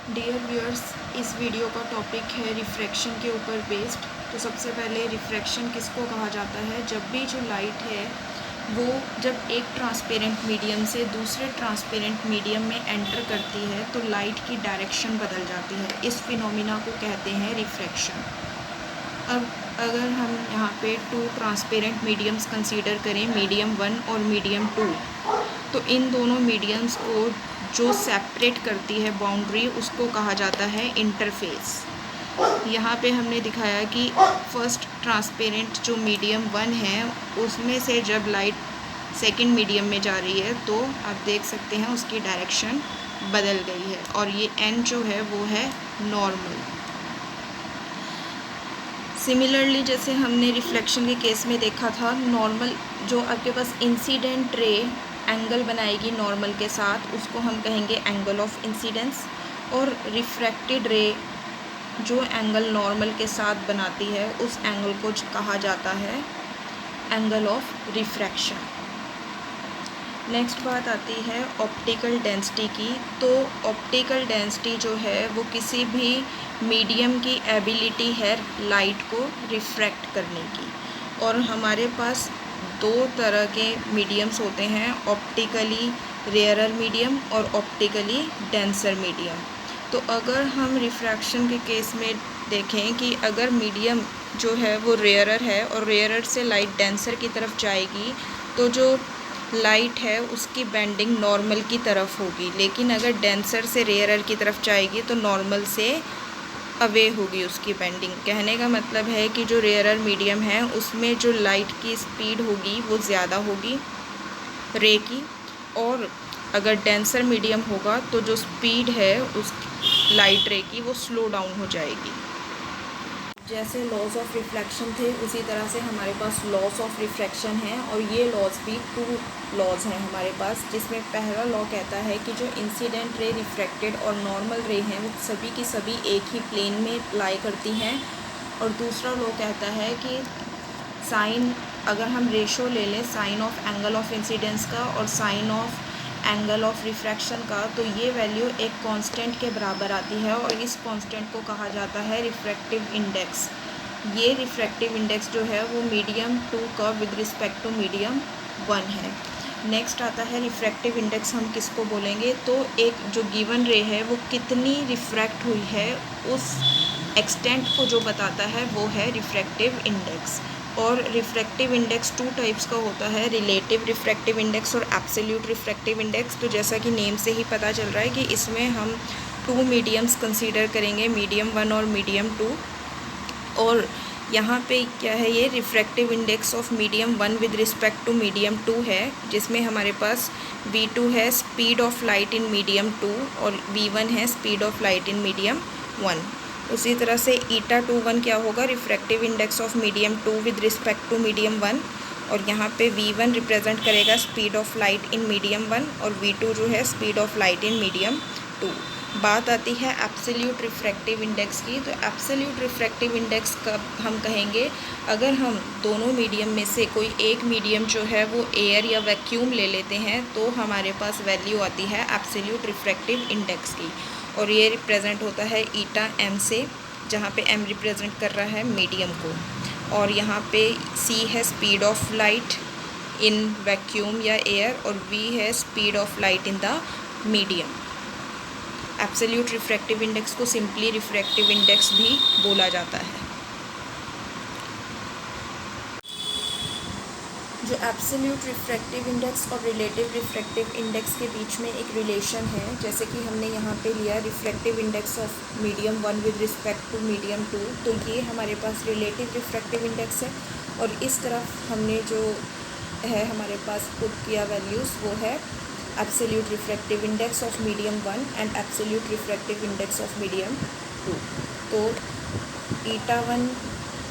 Dear viewers, इस video का topic है रिफ्रैक्शन के ऊपर बेस्ड। तो सबसे पहले रिफ्रैक्शन किसको कहा जाता है? जब भी जो लाइट है वो जब एक ट्रांसपेरेंट मीडियम से दूसरे ट्रांसपेरेंट मीडियम में एंटर करती है तो लाइट की डायरेक्शन बदल जाती है। इस फिनोमिना को कहते हैं रिफ्रैक्शन। अब अगर हम यहाँ पे टू ट्रांसपेरेंट मीडियम्स कंसीडर करें, मीडियम 1 और मीडियम 2, तो इन दोनों मीडियम्स को जो सेपरेट करती है बाउंड्री, उसको कहा जाता है इंटरफेस। यहाँ पे हमने दिखाया कि फर्स्ट ट्रांसपेरेंट जो मीडियम 1 है उसमें से जब लाइट सेकंड मीडियम में जा रही है तो आप देख सकते हैं उसकी डायरेक्शन बदल गई है, और ये n जो है वो है नॉर्मल। सिमिलरली जैसे हमने रिफ्लेक्शन के केस में देखा था, नॉर्मल जो आपके पास इंसिडेंट रे एंगल बनाएगी नॉर्मल के साथ, उसको हम कहेंगे एंगल ऑफ इंसिडेंस, और रिफ्रैक्टेड रे जो एंगल नॉर्मल के साथ बनाती है उस एंगल को कहा जाता है एंगल ऑफ रिफ्रैक्शन। नेक्स्ट बात आती है ऑप्टिकल डेंसिटी की। तो ऑप्टिकल डेंसिटी जो है वो किसी भी मीडियम की एबिलिटी है लाइट को रिफ्रैक्ट करने की। और हमारे पास दो तरह के मीडियम्स होते हैं, ऑप्टिकली रेयरर मीडियम और ऑप्टिकली डेंसर मीडियम। तो अगर हम रिफ्रैक्शन के केस में देखें कि अगर मीडियम जो है वो रेयरर है और रेयरर से लाइट डेंसर की तरफ जाएगी तो जो लाइट है उसकी बेंडिंग नॉर्मल की तरफ होगी, लेकिन अगर डेंसर से रेयरर की तरफ जाएगी तो नॉर्मल से अवे होगी उसकी बेंडिंग। कहने का मतलब है कि जो रेयरर मीडियम है उसमें जो लाइट की स्पीड होगी वो ज़्यादा होगी रे की, और अगर डेंसर मीडियम होगा तो जो स्पीड है उस लाइट रे की वो स्लो डाउन हो जाएगी। जैसे लॉज ऑफ रिफ्लेक्शन थे उसी तरह से हमारे पास लॉस ऑफ रिफ्रैक्शन है, और ये लॉज भी टू लॉज हैं हमारे पास, जिसमें पहला लॉ कहता है कि जो इंसिडेंट रे, रिफ्रैक्टेड और नॉर्मल रे हैं वो सभी की सभी एक ही प्लेन में लाई करती हैं। और दूसरा लॉ कहता है कि साइन, अगर हम रेशो ले लें sine of angle of incidence का और sine of angle of refraction का, तो ये वैल्यू एक कांस्टेंट के बराबर आती है, और इस कांस्टेंट को कहा जाता है रिफ्रैक्टिव इंडेक्स। ये रिफ्रैक्टिव इंडेक्स जो है वो मीडियम 2 का विद रिस्पेक्ट टू मीडियम 1 है। नेक्स्ट आता है रिफ्रैक्टिव इंडेक्स। हम किसको बोलेंगे? तो एक जो गिवन रे है वो कितनी रिफ्रैक्ट हुई है उस एक्सटेंट को जो बताता है वो है रिफ्रैक्टिव इंडेक्स। और रिफ्रैक्टिव इंडेक्स टू टाइप्स का होता है, रिलेटिव रिफ्रैक्टिव इंडेक्स और एब्सोल्यूट रिफ्रैक्टिव इंडेक्स। तो जैसा कि नेम से ही पता चल रहा है कि इसमें हम टू मीडियम्स कंसीडर करेंगे, मीडियम 1 और मीडियम 2। और यहाँ पे क्या है, ये refractive index of medium 1 with respect to medium 2 है, जिसमें हमारे पास v2 है speed of light in medium 2 और v1 है speed of light in medium 1। उसी तरह से ईटा 21 क्या होगा, refractive index of medium 2 with respect to medium 1, और यहाँ पे v1 रिप्रेजेंट करेगा speed of light in medium 1 और v2 जो है speed of light in medium 2। बात आती है एब्सोल्यूट रिफ्रैक्टिव इंडेक्स की। तो एब्सोल्यूट रिफ्रैक्टिव इंडेक्स कब हम कहेंगे, अगर हम दोनों मीडियम में से कोई एक मीडियम जो है वो एयर या वैक्यूम ले लेते हैं तो हमारे पास वैल्यू आती है एब्सोल्यूट रिफ्रैक्टिव इंडेक्स की, और ये रिप्रेजेंट होता है ईटा m से, जहाँ पे m रिप्रेजेंट कर रहा है मीडियम को, और यहाँ पे c है speed of light in vacuum या एयर, और v है speed of light in the medium. Absolute refractive index को सिंपली रिफ्रैक्टिव इंडेक्स भी बोला जाता है। जो एब्सोल्यूट रिफ्रैक्टिव इंडेक्स और रिलेटिव रिफ्रैक्टिव इंडेक्स के बीच में एक रिलेशन है, जैसे कि हमने यहाँ पे लिया refractive index of medium 1 with respect to medium 2, तो ये हमारे पास रिलेटिव रिफ्रैक्टिव इंडेक्स है, और इस तरफ हमने जो है हमारे पास पुट किया वैल्यूज़ वो है absolute refractive index of medium 1 and absolute refractive index of medium 2। तो ईटा 1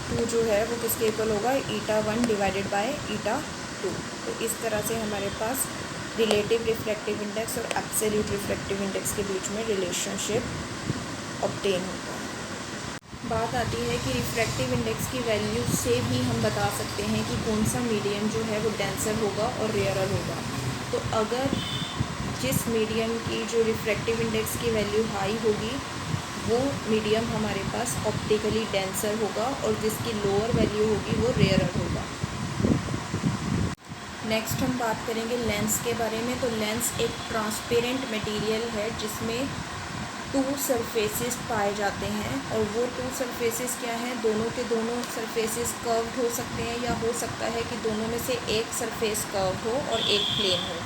2 जो है वो किसके इक्वल होगा, ईटा 1 डिवाइडेड बाय ईटा 2। तो इस तरह से हमारे पास रिलेटिव रिफ्रैक्टिव इंडेक्स और एब्सोल्यूट रिफ्रैक्टिव इंडेक्स के बीच में रिलेशनशिप ऑब्टेन होता है। बात आती है कि रिफ्रैक्टिव इंडेक्स की वैल्यू से भी हम बता सकते हैं कि कौन सा मीडियम जो है वो डेंसर होगा और रेयरर होगा। तो अगर जिस मीडियम की जो रिफ्रैक्टिव इंडेक्स की वैल्यू हाई होगी वो मीडियम हमारे पास ऑप्टिकली डेंसर होगा और जिसकी लोअर वैल्यू होगी वो रेयरर होगा। नेक्स्ट हम बात करेंगे लेंस के बारे में। तो लेंस एक ट्रांसपेरेंट मटेरियल है जिसमें टू सरफेसेस पाए जाते हैं और वो टू सरफेसेस क्या हैं, दोनों के दोनों सरफेसेस कर्व्ड हो सकते हैं या हो सकता है कि दोनों में से एक सरफेस कर्व्ड हो और एक प्लेन हो।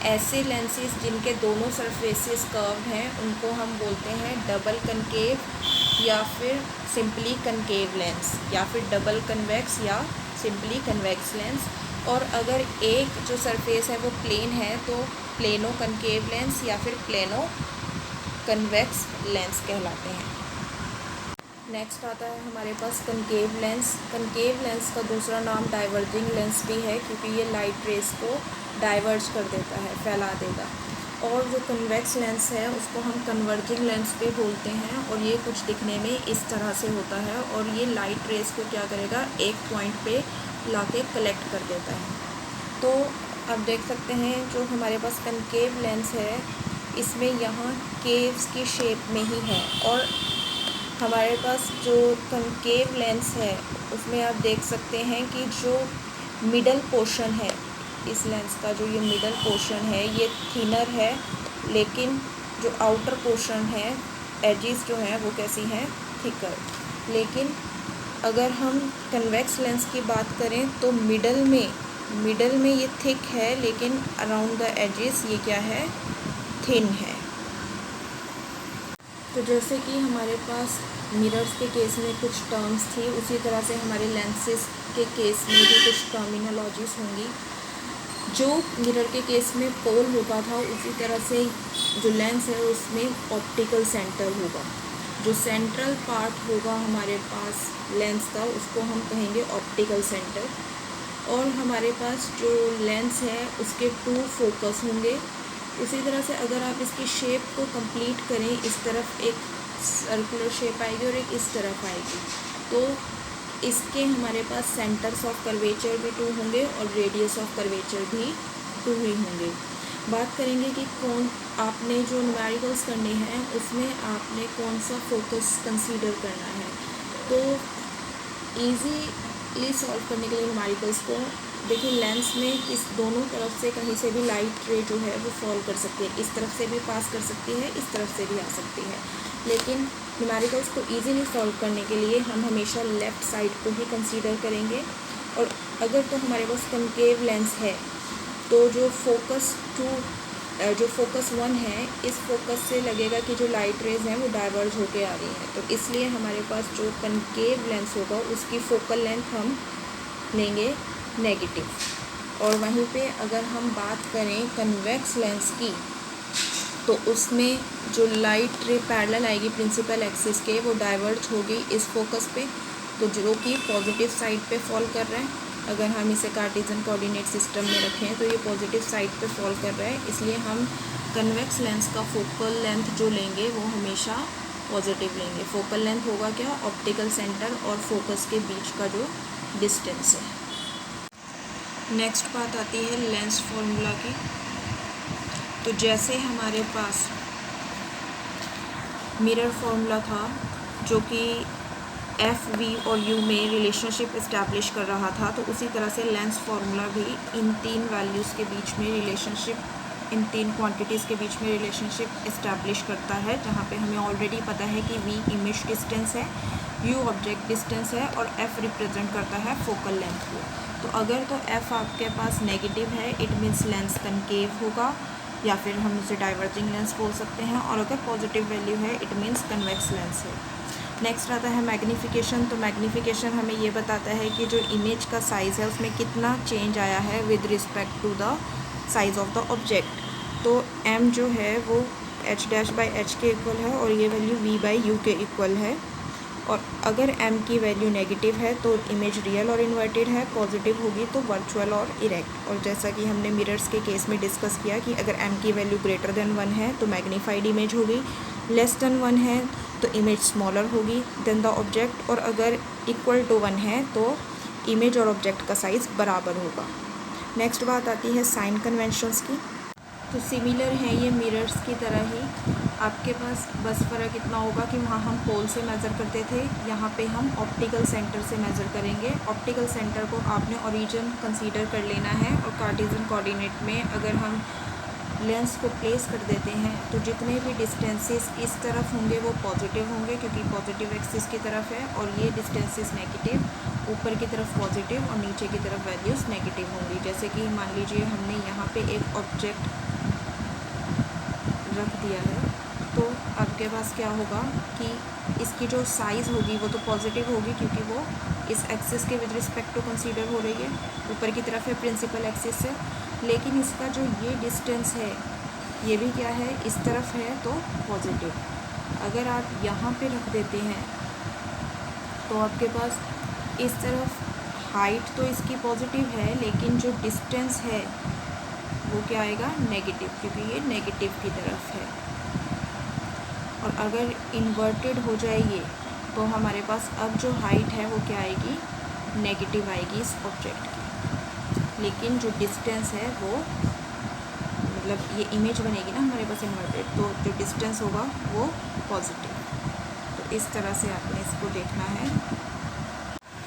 ऐसे लेंसेज जिनके दोनों सरफेसेस कर्व्ड हैं उनको हम बोलते हैं डबल कनकेव या फिर सिंपली कनकेव लेंस या फिर डबल कन्वेक्स या सिंपली कन्वेक्स लेंस। और अगर एक जो सरफेस है वो प्लेन है तो प्लेनो कनकेव लेंस या फिर प्लेनो कन्वेक्स लेंस कहलाते हैं। नेक्स्ट आता है हमारे पास कनकेव लेंस। कनकेव लेंस का दूसरा नाम डाइवर्जिंग लेंस भी है क्योंकि ये लाइट रेस को डाइवर्ज कर देता है, फैला देगा। और जो कन्वेक्स लेंस है उसको हम कन्वर्जिंग लेंस भी बोलते हैं और ये कुछ दिखने में इस तरह से होता है और ये लाइट रेस को क्या करेगा, एक पॉइंट पे लाके कलेक्ट कर देता है। तो आप देख सकते हैं जो हमारे पास कनकेव लेंस है इसमें यहाँ केव्स की शेप में ही है और हमारे पास जो कनकेव लेंस है उसमें आप देख सकते हैं कि जो मिडल पोर्शन है इस लेंस का, जो ये मिडल पोर्शन है ये थिनर है, लेकिन जो आउटर पोर्शन है एजेस जो हैं वो कैसी हैं, थिकर। लेकिन अगर हम कन्वेक्स लेंस की बात करें तो मिडल में ये थिक है लेकिन अराउंड द एजेस ये क्या है, थिन है। तो जैसे कि हमारे पास मिरर्स के केस में कुछ टर्म्स थी उसी तरह से हमारे लेंसेज के केस में भी कुछ टर्मिनोलॉजीज होंगी। जो मिरर के केस में पोल होता था उसी तरह से जो लेंस है उसमें ऑप्टिकल सेंटर होगा। जो सेंट्रल पार्ट होगा हमारे पास लेंस का उसको हम कहेंगे ऑप्टिकल सेंटर। और हमारे पास जो लेंस है उसके टू फोकस होंगे। उसी तरह से अगर आप इसकी शेप को कंप्लीट करें, इस तरफ एक सर्कुलर शेप आएगी और एक इस तरफ आएगी, तो इसके हमारे पास सेंटर्स ऑफ कर्वेचर भी 2 होंगे और रेडियस ऑफ कर्वेचर भी 2 ही होंगे। बात करेंगे कि कौन आपने जो न्यूमेरिकल्स करने हैं उसमें आपने कौन सा फोकस कंसीडर करना है। तो ईजीली सॉल्व करने के लिए न्यूमेरिकल्स को देखिए, लेंस में इस दोनों तरफ से कहीं से भी लाइट रे जो है वो फॉल कर सकती है, इस तरफ से भी पास कर सकती है, इस तरफ से भी आ सकती है। लेकिन न्यूमेरिकल्स को इजीली सॉल्व करने के लिए हम हमेशा लेफ़्ट साइड को ही कंसीडर करेंगे। और अगर तो हमारे पास कनकेव लेंस है तो जो फोकस 1 है इस फोकस से लगेगा कि जो लाइट रेज हैं वो डाइवर्ज होके आ रही हैं, तो इसलिए हमारे पास जो कनकेव लेंस होगा उसकी फोकल लेंथ हम लेंगे नेगेटिव। और वहीं पे अगर हम बात करें कन्वेक्स लेंस की तो उसमें जो लाइट रे पैरेलल आएगी प्रिंसिपल एक्सिस के वो डाइवर्ज होगी इस फोकस पे, तो जो कि पॉजिटिव साइड पे फॉल कर रहा है। अगर हम इसे कार्टेशियन कोऑर्डिनेट सिस्टम में रखें तो ये पॉजिटिव साइड पे फॉल कर रहा है, इसलिए हम कन्वेक्स लेंस का फोकल लेंथ जो लेंगे वो हमेशा पॉजिटिव लेंगे। फोकल लेंथ होगा क्या, ऑप्टिकल सेंटर और फोकस के बीच का जो डिस्टेंस है। नेक्स्ट बात आती है लेंस फॉर्मूला की। तो जैसे हमारे पास मिरर फॉर्मूला था जो कि FV और U में रिलेशनशिप इस्टेब्लिश कर रहा था, तो उसी तरह से लेंस फार्मूला भी इन 3 वैल्यूज़ के बीच में रिलेशनशिप, इन 3 क्वांटिटीज़ के बीच में रिलेशनशिप इस्टेब्लिश करता है, जहाँ पे हमें ऑलरेडी पता है कि V इमेज डिस्टेंस है, U ऑब्जेक्ट डिस्टेंस है और F रिप्रेजेंट करता है फोकल लेंथ को। तो अगर तो F आपके पास नेगेटिव है इट मीन्स लेंस कनकेव होगा या फिर हम उसे डाइवर्जिंग लेंस बोल सकते हैं, और अगर पॉजिटिव वैल्यू है इट मीन्स कन्वेक्स लेंस है। नेक्स्ट आता है मैग्नीफिकेशन। तो मैग्नीफिकेशन हमें ये बताता है कि जो इमेज का साइज़ है उसमें कितना चेंज आया है with respect to the size of the object. तो m जो है वो h'/h के इक्वल है और ये वैल्यू v/u के इक्वल है। और अगर m की वैल्यू नेगेटिव है तो इमेज रियल और इन्वर्टेड है, पॉजिटिव होगी तो वर्चुअल और इरेक्ट। और जैसा कि हमने मिरर्स के केस में डिस्कस किया कि अगर m की वैल्यू ग्रेटर देन 1 है तो मैग्नीफाइड इमेज होगी, लेस देन 1 है तो इमेज स्मॉलर होगी देन द ऑब्जेक्ट, और अगर इक्वल टू 1 है तो इमेज और ऑब्जेक्ट का साइज़ बराबर होगा। नेक्स्ट बात आती है साइन कन्वेंशंस की। तो सिमिलर है ये मिरर्स की तरह ही। आपके पास बस फ़र्क इतना होगा कि वहाँ हम पोल से मेज़र करते थे, यहाँ पे हम ऑप्टिकल सेंटर से मेज़र करेंगे। ऑप्टिकल सेंटर को आपने ओरिजिन कंसीडर कर लेना है, और कार्टेशियन कोऑर्डिनेट में अगर हम लेंस को प्लेस कर देते हैं तो जितने भी डिस्टेंसेस इस तरफ होंगे वो पॉजिटिव होंगे, क्योंकि पॉजिटिव एक्सिस की तरफ है, और ये डिस्टेंसेस नेगेटिव, ऊपर की तरफ पॉजिटिव और नीचे की तरफ वैल्यूज़ नेगेटिव होंगी। जैसे कि मान लीजिए हमने यहाँ पे एक ऑब्जेक्ट रख दिया है, तो आपके पास क्या होगा कि इसकी जो साइज़ होगी वो तो पॉजिटिव होगी, क्योंकि वो इस एक्सिस के विद रिस्पेक्ट टू कंसीडर हो रही है, ऊपर की तरफ है प्रिंसिपल एक्सिस से। लेकिन इसका जो ये डिस्टेंस है ये भी क्या है, इस तरफ है तो पॉजिटिव। अगर आप यहाँ पे रख देते हैं तो आपके पास इस तरफ हाइट तो इसकी पॉजिटिव है, लेकिन जो डिस्टेंस है वो क्या आएगा, नेगेटिव, क्योंकि ये नेगेटिव की तरफ है। और अगर इन्वर्टेड हो जाए ये, तो हमारे पास अब जो हाइट है वो क्या आएगी, नेगेटिव आएगी इस ऑब्जेक्ट की। लेकिन जो डिस्टेंस है वो, मतलब ये इमेज बनेगी ना हमारे पास इन्वर्टेड, तो जो डिस्टेंस होगा वो पॉजिटिव। तो इस तरह से आपने इसको देखना है।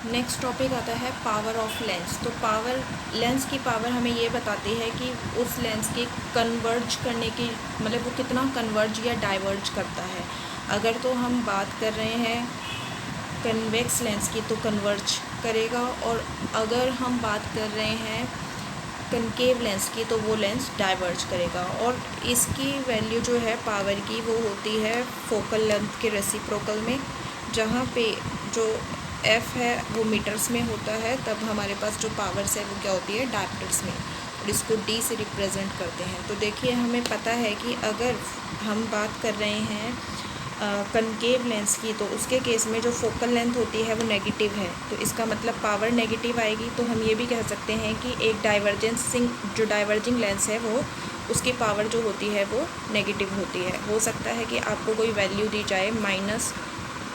नेक्स्ट टॉपिक आता है पावर ऑफ लेंस। तो पावर, लेंस की पावर हमें ये बताती है कि उस लेंस के कन्वर्ज करने की, मतलब वो कितना कन्वर्ज या डाइवर्ज करता है। अगर तो हम बात कर रहे हैं कन्वेक्स लेंस की तो कन्वर्ज करेगा, और अगर हम बात कर रहे हैं कनकेव लेंस की तो वो लेंस डाइवर्ज करेगा। और इसकी वैल्यू जो है पावर की वो होती है फोकल लेंथ के रेसिप्रोकल में, जहाँ पे जो एफ है वो मीटर्स में होता है, तब हमारे पास जो पावर्स है वो क्या होती है, डायप्टर्स में, और इसको डी से रिप्रेजेंट करते हैं। तो देखिए हमें पता है कि अगर हम बात कर रहे हैं कनकेव लेंस की, तो उसके केस में जो फोकल लेंथ होती है वो नेगेटिव है, तो इसका मतलब पावर नेगेटिव आएगी। तो हम ये भी कह सकते हैं कि एक जो डाइवर्जिंग लेंस है वो, उसकी पावर जो होती है वो नेगेटिव होती है। हो सकता है कि आपको कोई वैल्यू दी जाए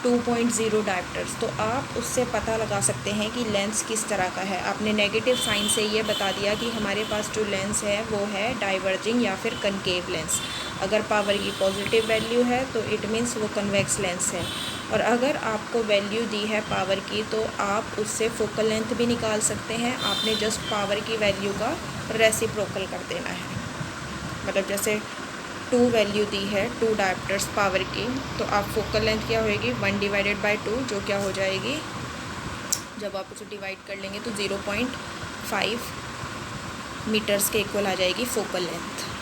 -2.0 डायप्टर्स, तो आप उससे पता लगा सकते हैं कि लेंस किस तरह का है। आपने नेगेटिव साइन से ये बता दिया कि हमारे पास जो लेंस है वो है डाइवर्जिंग या फिर कनकेव लेंस। अगर पावर की पॉजिटिव वैल्यू है तो इट मीन्स वो कन्वेक्स लेंस है, और अगर आपको वैल्यू दी है पावर की तो आप उससे फोकल लेंथ भी निकाल सकते हैं। आपने जस्ट पावर की वैल्यू का रेसिप्रोकल कर देना है। मतलब जैसे 2 वैल्यू दी है 2 डायप्टर्स पावर की, तो आप फोकल लेंथ क्या होएगी 1/2, जो क्या हो जाएगी, जब आप उसे डिवाइड कर लेंगे तो 0.5 मीटर्स के इक्वल आ जाएगी फोकल लेंथ।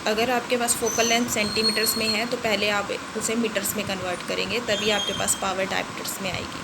अगर आपके पास फोकल लेंथ सेंटीमीटर्स में है तो पहले आप उसे मीटर्स में कन्वर्ट करेंगे, तभी आपके पास पावर डायप्टर्स में आएगी।